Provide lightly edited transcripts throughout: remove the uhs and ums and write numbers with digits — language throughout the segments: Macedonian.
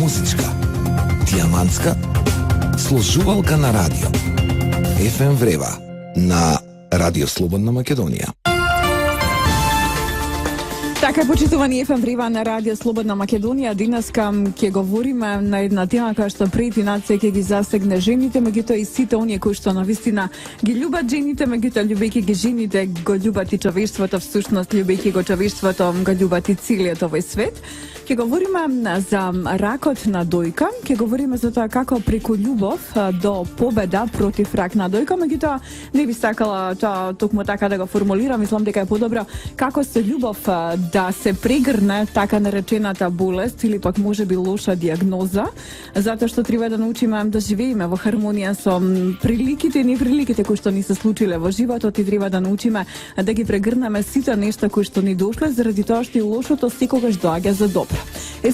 музичка, дијамантска, сложувалка на радио. FM Врева на Радио Слободна Македонија. Така, почитувани FM Врева на Радио Слободна Македонија, денеска ќе говориме на една тема која што прети нација ќе ги засегне жените, меѓутоа и сите оние кои што навистина ги љубат жените, меѓутоа љубејќи ги жените го љубат и човештвото, всушност љубејќи го човештвото го љубат и целиот овој свет. Ќе говориме за ракот на дојка, ќе говориме за тоа како преку љубов до победа против рак на дојка, меѓутоа не би сакала тоа токму така да го формулирам, мислам дека е подобро како со љубов да се прегрне така наречената болест или пак можеби лоша дијагноза, затоа што треба да научиме да живееме во хармонија со приликите и неприликите кои што ни се случиле во животот и треба да научиме да ги прегрнеме сите нешта кои што ни дошле, заради тоа што и лошото секогаш доаѓа за добро.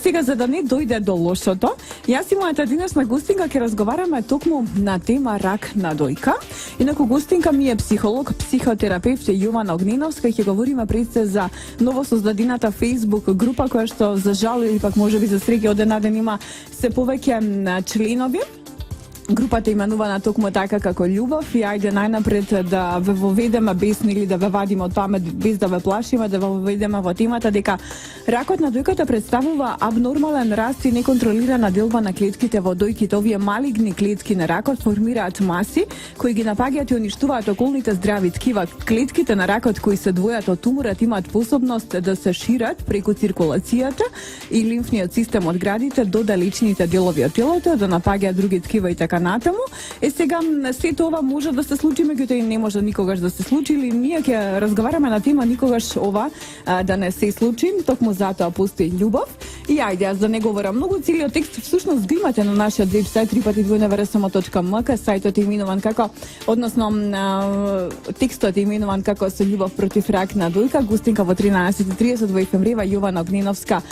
Сега, за да не дојде до лошото, јас и мојата денешна гостинка ќе разговараме токму на тема рак на дојка. Инаку гостинка ми е психолог, психотерапевт Јована Огненовска и ќе говориме пред се за новосоздадената Facebook група која што за жал или пак можеби за среќа од една ден има се повеќе членови. Групата именувана токму така како љубов и ајде најнапред да ве воведеме без или да ве вадиме од памет, без да ве плашиме, да ве воведеме во темата дека ракот на дојката представува абнормален раст и неконтролирана делба на клетките во дојките. Овие малигни клетки на ракот формираат маси кои ги напаѓаат и уништуваат околните здрави ткива. Клетките на ракот кои се двојат од туморот имаат способност да се шират преку циркулацијата и лимфниот систем од градите до далечните делови од телото, да напаѓаат други ткива и така натаму. Сега сето ова може да се случи, меѓутоа не може никогаш да се случи, или ние ќе разговараме на тема никогаш ова да не се случи, токму затоа постои љубов. И ајде, аз да не говорам многу, целиот текст всушност го имате на нашиот вебсајт www.rsmo.mk, сајтот е именуван како, односно текстот е именуван како Со љубов против рак на дојка. Гостинка во 13:30 во FM Врева Јована Огненовска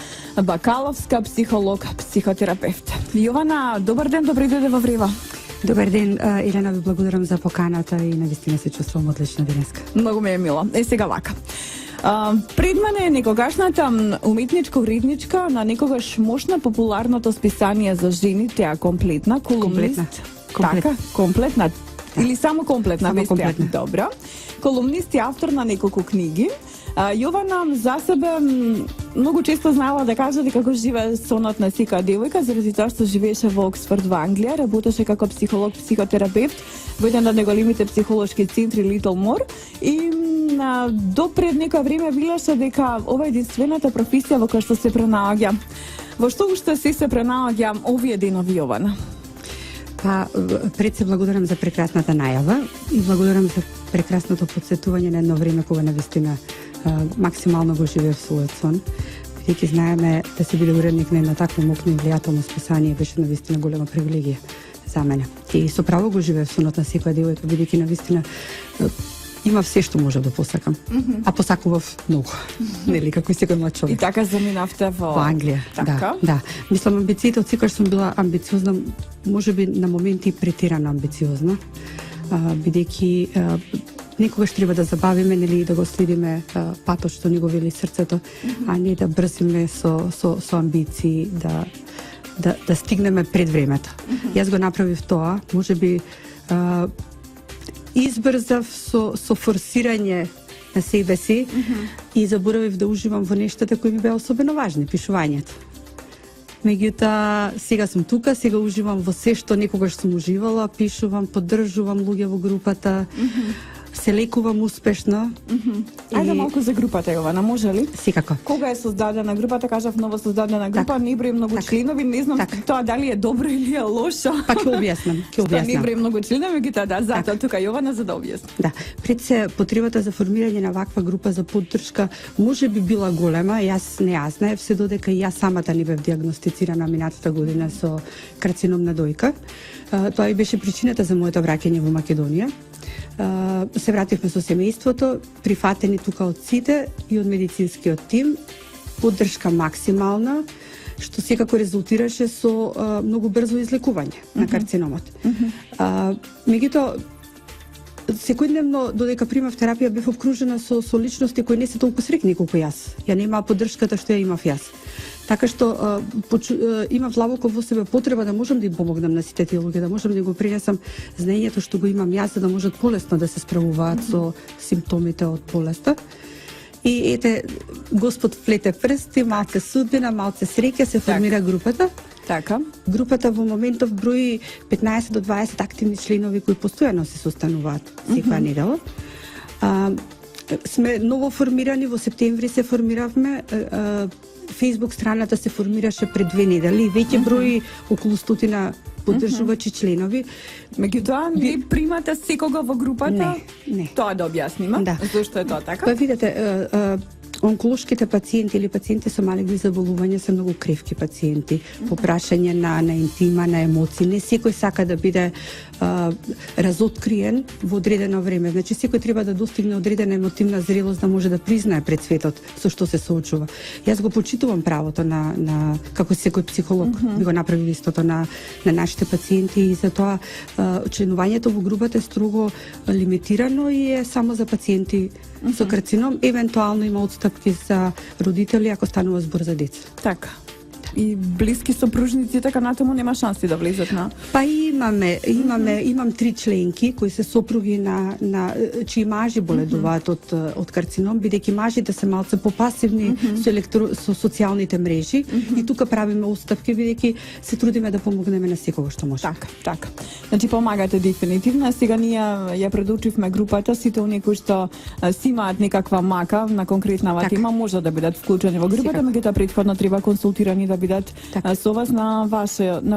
Бакаловска, психолог, психотерапевт. Јована, добар ден, добре дојде во Врева. Добар ден, Елена, ви благодарам за поканата и навистина се чувствувам одлично денеска. Многу ми е мило. Сега вака. Пред мене е некогашната уметничко-уредничка на некогаш мощна популарното списание за жени, теа комплетна, колумнист. Комплетна. Така, комплетна. Да. Или само комплетна, само комплетна. Добро. Колумнист и автор на неколку книги. Јована за себе многу често знаела да каже дека го живее сонот на секоја девојка, заради тоа што живееше во Оксфорд во Англија, работеше како психолог, психотерапевт во еден од најголемите психолошки центри Литлмор и до пред некоја време велеше дека ова е единствената професија во која што се пренаоѓа. Во што уште се пренаоѓа овие денови, Јована? Па, пред се благодарам за прекрасната најава и благодарам за прекрасното подсетување на едно време кога навистина максимално го живеев својот сон. Бидејќи знаеме да се биде уредник на едно такво мокно и влијателно списание беше навистина голема привилегија за мене. И со право го живеев сонот на секоја девојка, бидејќи навистина има се што може да посакам. А посакував многу. Нели, како и секој млад човек. И така заминавте во Англија. Така? Да. Мислам, амбициите од секогаш сум била амбициозна, можеби на моменти и претирано амбициозна, бидејќи некогаш треба да забавиме, нели, да го следиме патот што ни го вели срцето, а не да брзиме со амбиции да стигнеме пред времето. Јас го направив тоа, можеби избрзав со форсирање на себе си и заборавив да уживам во нештата кои ми беа особено важни, пишувањето. Меѓутоа, сега сум тука, сега уживам во се што некогаш сум уживала, пишувам, поддржувам луѓе во групата, се лекувам успешно. Ајде малку за групата, Јована, може ли? Секако. Кога е создадена групата, кажав ново создадена група, не брои многу членови, не знам тоа дали е добро или е лошо. Па ќе објаснам, Не брои многу членови, меѓутоа да, затоа тука Јована за да објасни. Да, пред се потребата за формирање на ваква група за поддршка може би била голема, јас не ја знаев, се додека и јас самата не бев диагностицирана минатата година со карцином на дојка. Тоа и беше причината за моето враќање во Македонија. Се вративме со семејството, прифатени тука од сите и од медицинскиот тим, поддршка максимална, што секако резултираше со многу брзо излекување на карциномот. Меѓутоа, секојдневно додека примав терапија бев обкружена со личности кои не се толку среќни колку јас. Ја немаа поддршката што ја имав јас. Така што има влабоко во себе потреба да можам да им помогнам на сите тие луѓе, да можам да го пренесам знаењето што го имам јас, за да можат полесно да се справуваат со симптомите од болеста. И ете, Господ вплете прсти, малце судбина, малце среќа, се формира групата. Така. Групата во моментов брои 15 до 20 активни членови кои постојано се состануваат секоја недела. Сме ново формирани, во септември се формиравме. Facebook страната се формираше пред 2 недели и веќе брои околу 100 поддржувачи членови. Меѓутоа, не примате секога во групата? Не. Тоа да објасниме. Да. Зошто е тоа така? Па видете, онколошките пациенти или пациенти со малегни заболувања се многу кревки пациенти. По прашање на интима, на емоции. Не секој сака да биде разоткриен во одредено време. Значи, секој треба да достигне одредена емотивна зрелост да може да признае пред светот со што се соочува. Јас го почитувам правото на како секој психолог би го направил истото на нашите пациенти и затоа членувањето во групата е строго лимитирано и е само за пациенти со карцином, евентуално има отстапки за родители ако станува збор за деца. Така. И блиски сопружници така натаму нема шанси да влезат на. Па имам 3 членки кои се сопруги на чии мажи боледуваат од карцином, бидејќи мажите се малце попасивни со социјалните мрежи и тука правиме устапки бидејќи се трудиме да помогнеме на секого што може. Така. Значи помагате дефинитивно. Сега ние ја предучивме групата, сите оние кои што си имаат некаква мака на конкретна тема може да бидат вклучени во групата, меѓутоа претходно треба консултирани да бидат со вас на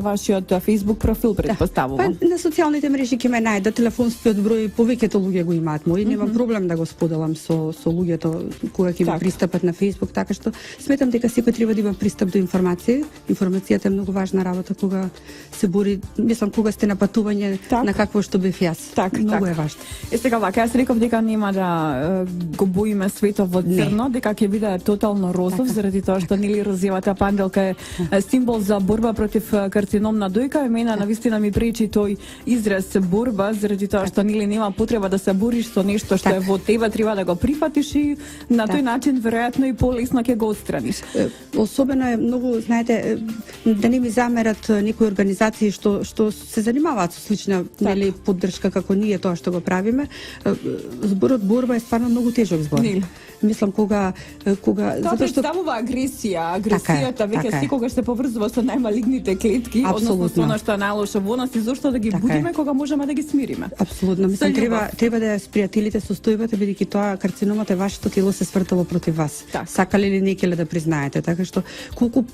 вашиот Facebook профил, предпоставувам. Па на социјалните мрежи ќе ме најдат, телефонскиот број повеќето луѓе го имаат мој, нема проблем да го споделам со луѓето кога ќе ми пристапат на Facebook, така што сметам дека секој треба да има пристап до информација. Информацијата е многу важна работа кога се бори, мислам кога сте на патување на какво што бев јас. Многу е важно. Сега вака, јас реков дека нема да го боиме светот во црно, дека ќе биде тотално розов заради тоа што нели розовата панделка е символ за борба против карцином на дојка. Мене навистина ми пречи тој израз борба заради тоа што нели нема потреба да се бориш со нешто што е во тебе, треба да го прифатиш и на тој начин веројатно и полесно ќе го отстраниш. Особено е многу, знаете, да не ми замерат некои организации што се занимаваат со слична нели поддршка како ние тоа што го правиме. Зборот борба е стварно многу тежок збор. Мислам кога тоа представува агресијата веќе секогаш се поврзува со најмалигните клетки, односно со она што е најлошо во нас и зошто да ги будиме кога можеме да ги смириме. Апсолутно, мислам треба да ја спријателите состојбата бидејќи тоа карциномот е вашето тело се свртало против вас. Сакале или не ќе да признаете, така што колку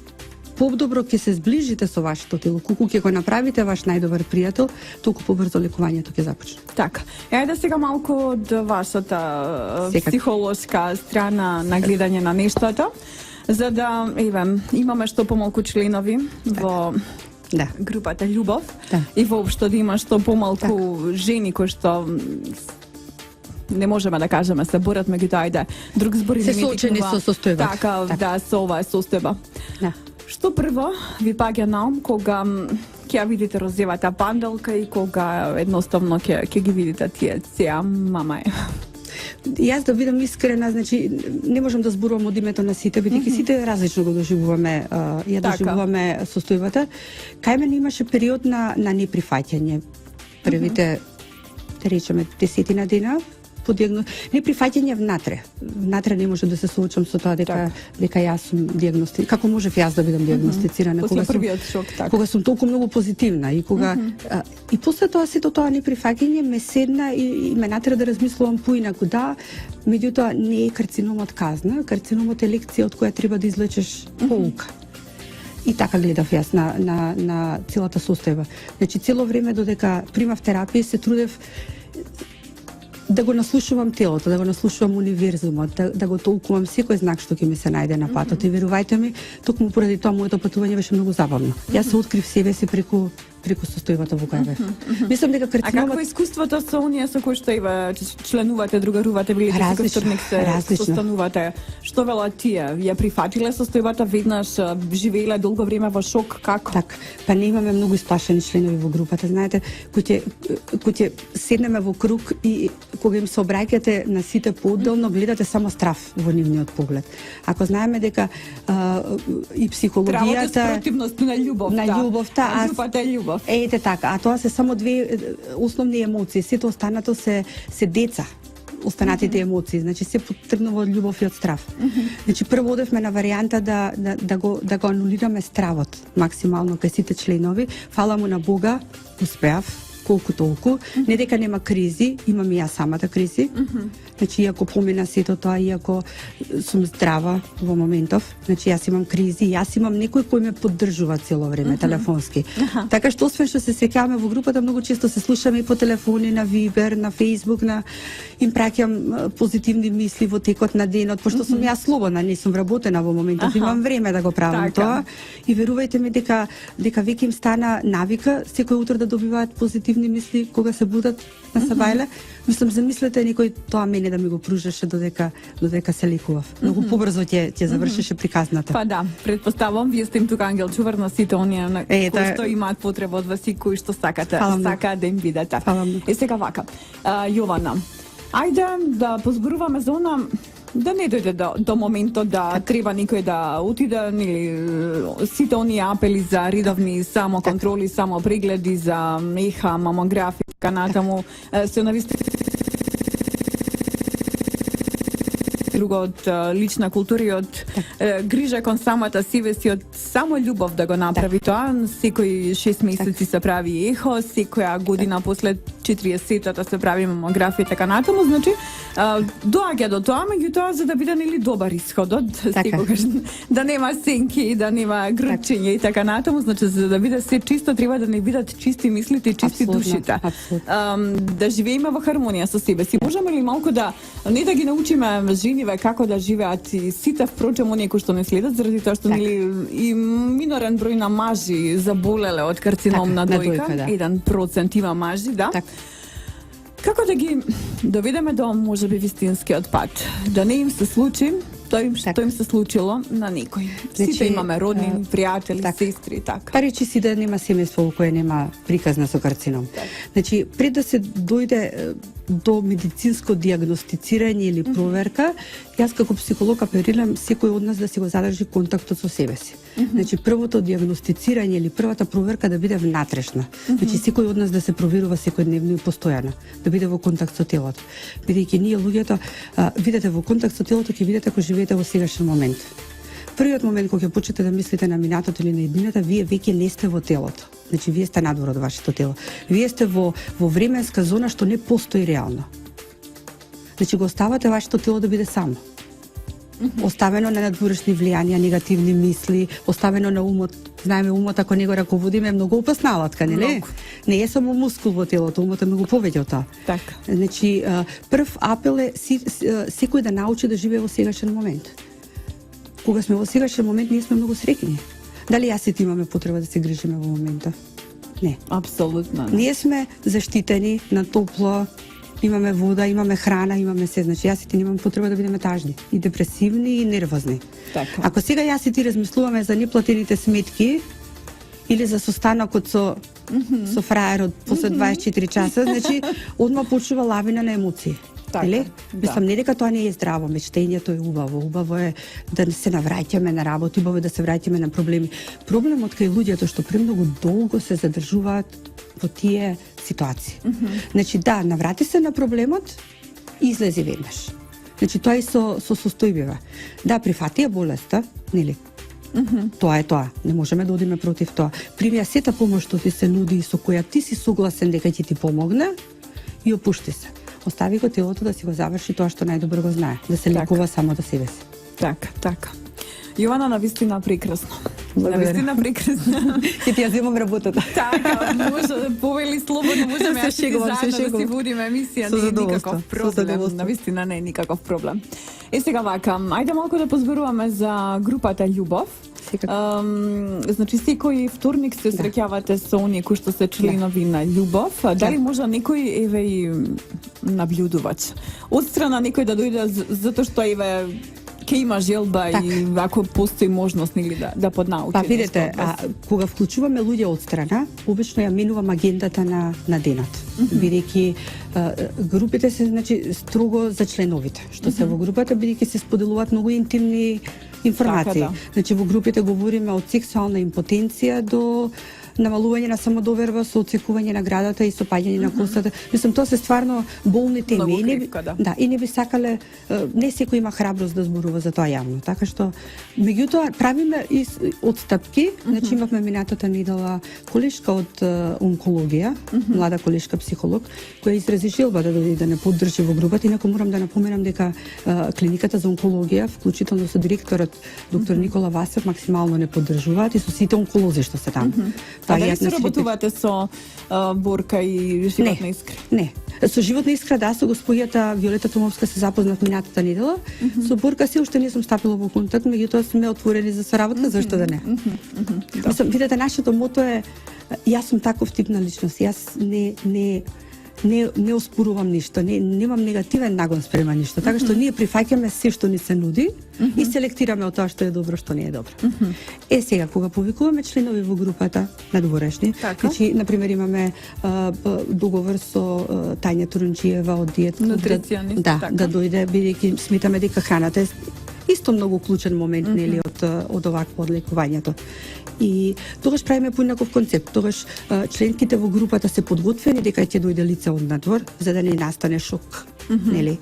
подобро ќе се зближите со вашето тело, колку ќе го направите ваш најдобар пријател, толку побрзо лекувањето ќе започне. Така. Ајде сега малку од вашата психолошка страна на гледање на нештото, за да имаме што помалку членови во групата љубов и воопшто да има што помалку жени кои што не можеме да кажеме се борат, меѓутоа ајде друг збор се соочени со состојбата. Така, со оваа состојба. Што прво ви паѓа на ум кога ќе ја видите розовата панделка и кога едноставно ќе ги видите тие цеа мама е? Јас да бидам искрена, значи не можам да зборувам од името на сите, бидејќи сите различно го доживуваме, доживуваме состојбата. Кај мене имаше период на неприфаќање. Првите, да речеме, 10 дена по неприфаќање внатре. Внатре не можам да се соочам со тоа дека јас сум како можев јас да бидам диагностицирана кога сум толку многу позитивна и кога и после тоа сето тоа неприфаќање ме седна и ме натера да размислувам поинаку. Да, меѓутоа не е карциномот казна, карциномот е лекција од која треба да извлечеш поука. И така гледав јас на целата состојба. Значи цело време додека примав терапија се трудев да го наслушувам телото, да го наслушувам универзумот, да го толкувам секој знак што ќе ми се најде на патот. И верувајте ми, токму поради тоа моето патување беше многу забавно. Јас се открив себе си преку преку состојбата во која бев. Мислам дека А какво карциномот е искуството со оние со кои што членувате, другарувате, билите секој вторник се различно. состанувате? Што велат тие? Ја прифатиле состојбата веднаш, живееле долго време во шок, како? Так, па не имаме многу исплашени членови во групата. Знаете, кој ќе седнеме во круг и кога им се обраќате на сите поотделно, гледате само страв во нивниот поглед. Ако знаеме дека и психологијата спротивност на љубовта. на љубовта, а групата е љубов. Ете така, а тоа се само две основни емоции, сето останато се деца. Останатите емоции, значи се потргнува од љубов и од страв. Значи прво одевме на варијанта да го анулираме стравот максимално кај сите членови. Фала му на Бога, успеав колку толку. Не дека нема кризи, имам и јас самата кризи. Значи иако помина сето тоа, иако сум здрава во моментов, значи јас имам кризи, јас имам некој кој ме поддржува цело време телефонски. Така што освен што се сеќаваме во групата, многу често се слушаме и по телефони, на Вибер, на Фејсбук, им праќам позитивни мисли во текот на денот, пошто сум јас слободна, не сум вработена во моментов, имам време да го правам тоа. И верувајте ми дека веќе им стана навика секој утро да добиваат позитивни мисли кога се будат на сабајле. Мислам, замислете некој тоа мене да ми го пружеше додека се лекував. Многу побрзо ќе завршеше приказната. Па да, предпоставам, вие сте им тука ангел чувар на сите оние на кои што имаат потреба од вас и кои што сакаат да им бидете. Сега вака, Јована, ајде да позборуваме за она, да не дојде до моментот да треба никој да отиде, или сите оние апели за редовни самоконтроли, самопрегледи, за еха, мамографија, канатаму, се нависти друго од лична култура и од грижа кон самата себе си, од само љубов да го направи тоа. Секој 6 месеци се прави ехо, секоја година после 40-та се прави мамографија, така натаму. Значи, доаѓа до тоа, меѓутоа за да биде нели добар исходот, секогаш да нема сенки, да нема грчење и така натаму. Значи, за да биде се чисто, треба да не бидат чисти мислите и чисти душите. Да живееме во хармонија со себе си. Можеме ли малку да не да ги научиме жениве како да живеат и сите впрочем оние кои што не следат, заради тоа што нели и минорен број на мажи заболеле од карцином на дојка, 1% има мажи, да. Како да ги доведеме до можеби вистинскиот пат, да не им се случи што им се случило на некој. Сите имаме роднини, пријатели, сестри, така. Па речи си да нема семејство во кое нема приказна со карцином. Значи, пред да се дојде до медицинско диагностицирање или проверка, јас како психолог апелирам секој од нас да си го задржи контактот со себе си. Значи, првото диагностицирање или првата проверка да биде внатрешна. Значи, секој од нас да се проверува секојдневно и постојано, да биде во контакт со телото. Бидејќи ние луѓето, видете во контакт со телото, ќе видите ако живеете во сегашен момент. Првиот момент кога ќе почнете да мислите на минатото или на иднината, вие веќе не сте во телото. Значи, вие сте надвор од вашето тело. Вие сте во временска зона што не постои реално. Значи, го оставате вашето тело да биде само. Оставено на надворешни влијанија, негативни мисли, оставено на умот. Знаеме, умот ако не го раководиме е многу опасна алатка, нели? Не е само мускул во телото, умот е многу повеќе од тоа. Така. Значи, прв апел е секој да научи да живее во сегашен момент. Кога сме во сегашен момент, ние сме многу среќни. Дали јас и ти имаме потреба да се грижиме во момента? Не. Апсолутно. Ние сме заштитени на топло, имаме вода, имаме храна, имаме се. Значи, јас и ти немаме потреба да бидеме тажни, и депресивни, и нервозни. Така. Ако сега јас и ти размислуваме за неплатените сметки, или за состанокот со фраерот после 24 часа, значи, одма почува лавина на емоции. Или? Мислам, не дека тоа не е здраво, мечтењето е убаво. Убаво е да се навраќаме на работа, убаво е да се враќаме на проблеми. Проблемот кај луѓето што премногу долго се задржуваат во тие ситуации. Значи, да, наврати се на проблемот и излези веднаш. Значи, тоа и со состојбива. Да, прифати ја болеста, нели? Тоа е тоа. Не можеме да одиме против тоа. Прими сета помош што ти се нуди и со која ти си согласен дека ќе ти помогне и опушти се. Остави го телото да си го заврши тоа што најдобро го знае, да се лекува само до себе си. Така. Јована, навистина прекрасно. Навистина прекрасно. Ќе ти ја земам работата. Така, може повели слободно, можеме да се да си водиме емисија, не е никаков проблем. Навистина не е никаков проблем. Сега вака, ајде малку да позборуваме за групата Љубов. секако. Значи секој вторник се среќавате со оние кои што се членови на љубов. Дали може некој еве и наблюдувач од страна некој да дојде затоа што еве ке има желба и ако постои можност нели да поднаучи. Па видете, кога вклучуваме луѓе од страна, обично ја менувам агендата на денот. Бидејќи групите се значи строго за членовите, што се во групата, бидејќи се споделуваат многу интимни информации. Така, Значи во групите говориме од сексуална импотенција до намалување на самодоверба со отсекување на градата и со паѓање на косата. Мислам, тоа се стварно болни теми. Многу И не кревка, и не би сакале, не секој има храброст да зборува за тоа јавно. Така што, меѓутоа, правиме и отстапки. Значи, имавме минатата недела колешка од онкологија, млада колешка психолог, која изрази желба да дојде да не поддржи во групата. Инаку морам да напоменам дека клиниката за онкологија, вклучително со директорот доктор Никола Васев, максимално не поддржуваат и со сите онколози што се таму. А дали се работувате со Борка и животна искра? Не. Со животна искра, да, со господјата Виолета Томовска се запознав минатата недела. Со Борка се уште не сум стапила во контакт, меѓутоа сме отворени за соработка, зашто да не? Мислам, видете, нашето мото е јас сум таков тип на личност. Јас не оспорувам ништо, немам негативен нагон спрема ништо, така што ние прифаќаме се што ни се нуди и селектираме од тоа што е добро, што не е добро. Сега, кога повикуваме членови во групата надворешни, значи, например, имаме договор со Тања Турунџиева од Диет нутриционист, да дојде, бидејќи сметаме дека храната е исто многу клучен момент нели од овакво одлекувањето. И тогаш правиме поинаков концепт. Тогаш членките во групата се подготвени дека ќе дојде лице од надвор за да не настане шок, нели?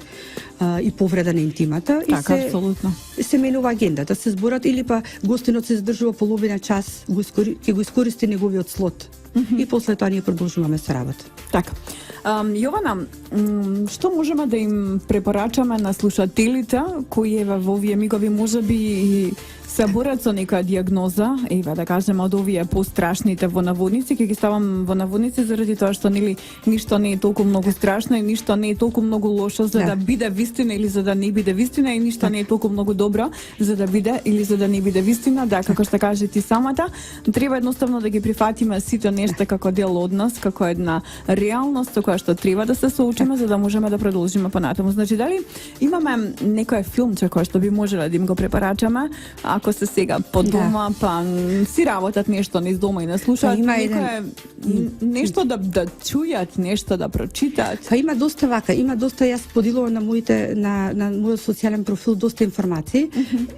И повреда на интимата. Така, и апсолутно. се менува агендата, се зборат или па гостинот се задржува половина час, ќе го искористи неговиот слот. И после тоа ние продолжуваме со работа. Така. Јована, што можеме да им препорачаме на слушателите кои еве во овие мигови можеби и се борат со некоја диагноза, еве да кажеме од овие пострашните во наводници, ќе ги ставам во наводници заради тоа што нели ништо не е толку многу страшно и ништо не е толку многу лошо за да биде вистина или за да не биде вистина и ништо не е толку многу добро за да биде или за да не биде вистина. Да, како што кажа ти самата, треба едноставно да ги прифатиме сите нешта како дел од нас, како една реалност со која што треба да се соочиме за да можеме да продолжиме понатаму. Значи, дали имаме некој филмче кој што би можеле да им го препорачаме, ако се сега по дома, па си работат нешто низ дома и не слушаат, нешто да чујат, нешто да прочитаат. Па има доста вака, јас поделувам на мојот социјален профил доста информации.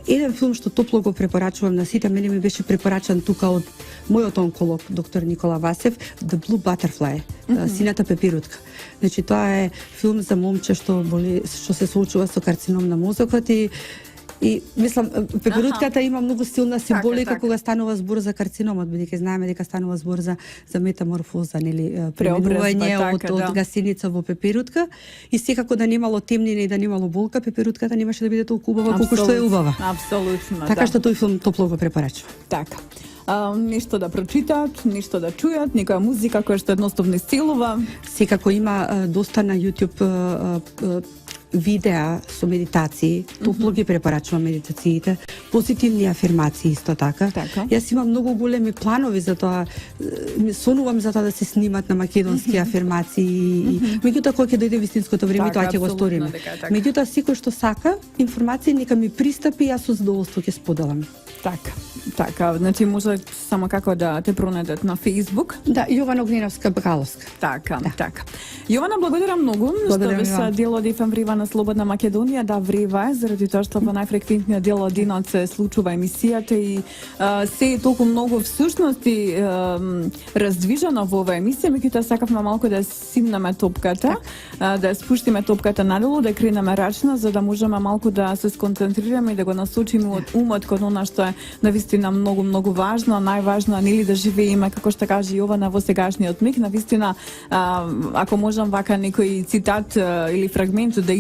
Еден филм што топло го препорачувам на сите, мене ми беше препорачан тука од мојот онколог доктор Никола Васев, The Blue Butterfly, сината пепирутка. Значи тоа е филм за момче што се соочува со карцином на мозокот и мислам пеперутката има многу силна символика кога станува збор за карциномот, бидејќи знаеме дека станува збор за метаморфоза, нели, преминување од гасеница во пеперутка и секако да немало темнина и да немало болка, пеперутката немаше да биде толку убава колку што е убава. Апсолутно, така што тој филм топло го препорачувам. Така. Нешто да прочитаат, нешто да чујат, некоја музика која што едноставно исцелува. Секако има доста на YouTube видеа со медитации, топло ги препорачувам медитациите, позитивни афирмации исто така. Јас имам многу големи планови за тоа, сонувам за тоа да се снимат на македонски афирмации, меѓутоа кога ќе дојде вистинското време тоа ќе го сториме. Меѓутоа секој што сака информација нека ми пристапи, јас со задоволство ќе споделам. Така, значи може само како да те пронедат на Facebook. Да, Јована Огненовска Бакаловска. Така. Јована, благодарам многу што беше дел од ефем Врева на Слободна Македонија. Да, врева е, заради тоа што во најфреквентниот дел од денот се случува емисијата и се е толку многу всушност и раздвижено во оваа емисија, меѓутоа сакавме малку да симнеме топката, да спуштиме топката надолу, да кренеме рачна за да можеме малку да се сконцентрираме и да го насочиме од умот кон она што е навистина многу важно, најважно е нели да живееме како што каже Јована во сегашниот миг. Навистина, ако можам вака некој цитат или фрагмент да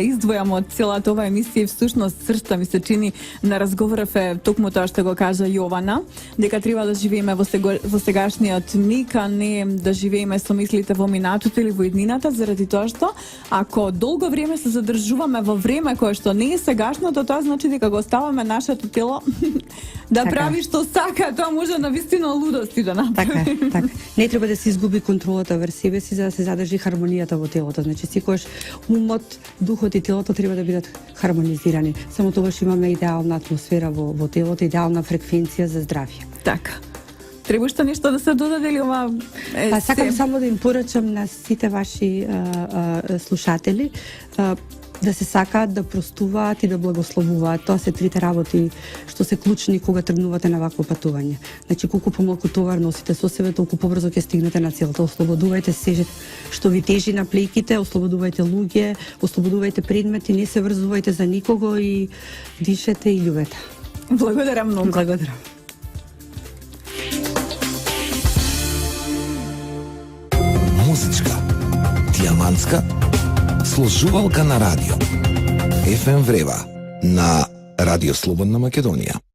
издвојам од целата оваа емисија, всушност срцта ми се чини на разговоров е токму тоа што го кажа Јована, дека треба да живееме во сегашниот миг, а не да живееме со мислите во минатото или во иднината, заради тоа што ако долго време се задржуваме во време кое што не е сегашното, тоа значи дека го оставаме нашето тело Да Така. прави што сака, тоа може навистина лудости да направи. Така. Не треба да се изгуби контролата врз себе си за да се задржи хармонијата во телото. Значи секогаш умот, духот и телото треба да бидат хармонизирани. Само тогаш имаме идеална атмосфера во телото, идеална фреквенција за здравје. Така. Треба уште нешто да се додаде или ова е Па сакам се? само да им порачам на сите ваши слушатели да се сакаат, да простуваат и да благословуваат. Тоа се трите работи што се клучни кога тргнувате на вакво патување. Значи, колку помалку товар носите со себе, толку побрзо ќе стигнете на целта. Ослободувајте се што ви тежи на плејките, ослободувајте луѓе, ослободувајте предмети, не се врзувајте за никого и дишете и љубете. Благодарам многу. Благодарам. Музичка, дијамантска, сложувалка на радио. ФМ Врева на Радио Слободна Македонија.